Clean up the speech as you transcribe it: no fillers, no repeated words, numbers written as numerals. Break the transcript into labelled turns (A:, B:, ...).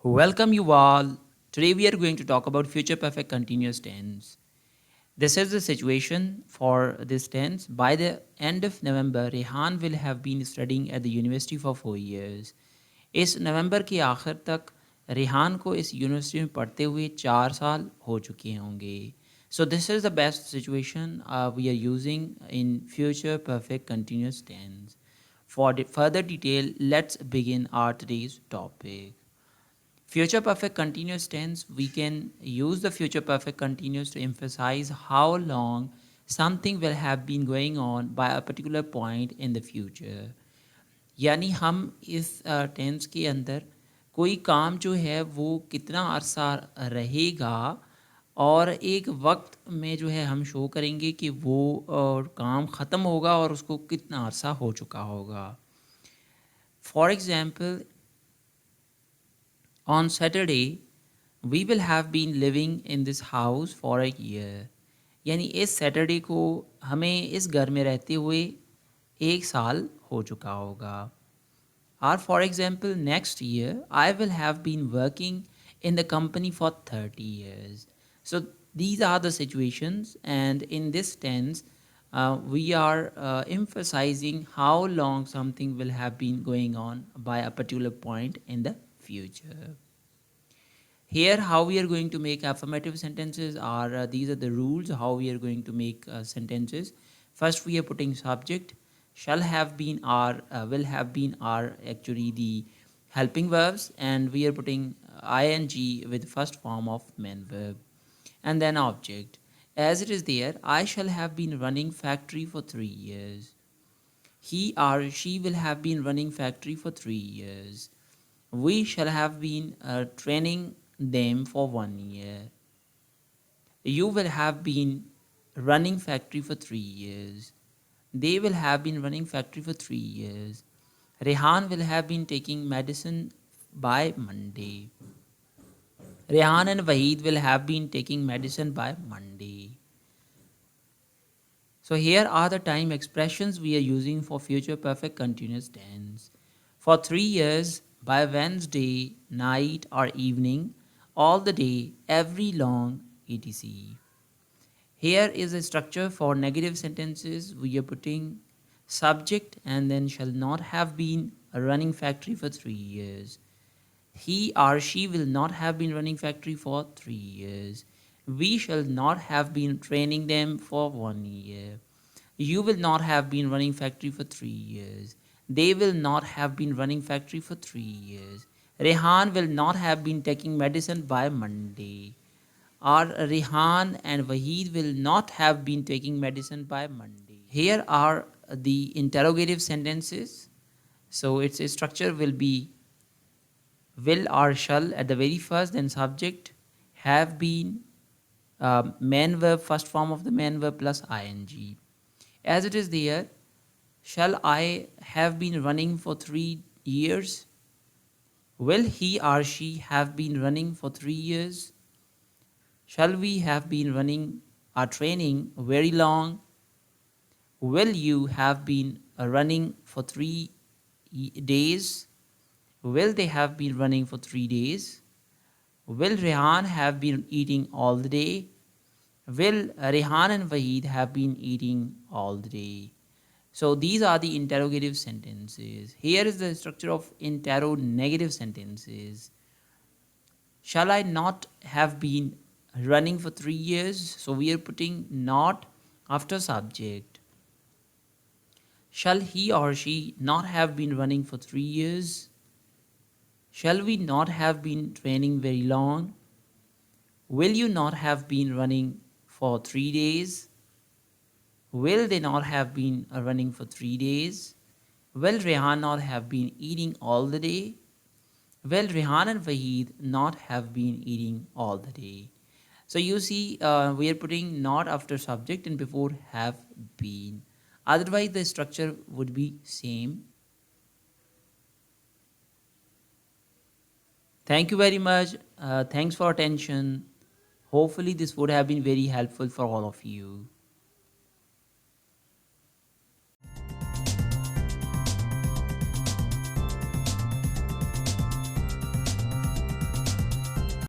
A: Welcome you all. Today we are going to talk about future perfect continuous tense. This is the situation for this tense. By the end of November, Rehan will have been studying at the university for 4 years. इस नवंबर के आखिर तक रेहान को इस university में पढ़ते हुए 4 साल हो चुके होंगे. So this is the best situation we are using in future perfect continuous tense. For further detail, let's begin our today's topic. Future perfect continuous tense, we can use the future perfect continuous to emphasize how long something will have been going on by a particular point in the future. यानी हम इस tense के अंदर कोई काम जो है वो कितना अरसा रहेगा और एक वक्त में जो है हम शो करेंगे कि वो काम ख़त्म होगा और उसको कितना अरसा हो चुका होगा. For example, on Saturday, we will have been living in this house for a year. यानी इस सैटरडे को हमें इस घर में रहते हुए 1 साल हो चुका होगा. Or for example, next year, I will have been working in the company for 30 years. So these are the situations, and in this tense, we are emphasizing how long something will have been going on by a particular point in the future. Here, how we are going to make affirmative sentences are these are the rules how we are going to make sentences. First, we are putting subject. Shall have been are, will have been are actually the helping verbs, and we are putting ing with first form of main verb, and then object. As it is there, I shall have been running factory for 3 years. He or she will have been running factory for 3 years. We shall have been training them for 1 year. You will have been running factory for 3 years. They will have been running factory for 3 years. Rehan will have been taking medicine by Monday. Rehan and Waheed will have been taking medicine by Monday. So here are the time expressions we are using for future perfect continuous tense. For 3 years, by Wednesday, night or evening, all the day, every long, etc. Here is a structure for negative sentences. We are putting subject and then shall not have been a running factory for 3 years. He or she will not have been running factory for 3 years. We shall not have been training them for 1 year. You will not have been running factory for 3 years. They will not have been running factory for 3 years. Rehan will not have been taking medicine by Monday. Or Rehan and Waheed will not have been taking medicine by Monday. Here are the interrogative sentences. So its structure will be will or shall at the very first, then subject, have been, main verb, first form of the main verb plus ing. As it is there, shall I have been running for 3 years? Will he or she have been running for 3 years? Shall we have been running or training very long? Will you have been running for 3 days? Will they have been running for 3 days? Will Rehan have been eating all the day? Will Rehan and Waheed have been eating all the day? So these are the interrogative sentences. Here is the structure of interrogative sentences. Shall I not have been running for 3 years? So we are putting not after subject. Shall he or she not have been running for 3 years? Shall we not have been training very long? Will you not have been running for 3 days? Will they not have been running for 3 days? Will Rehan not have been eating all the day? Will Rehan and Waheed not have been eating all the day? So you see, we are putting not after subject and before have been. Otherwise, the structure would be same. Thank you very much. Thanks for attention. Hopefully, this would have been very helpful for all of you.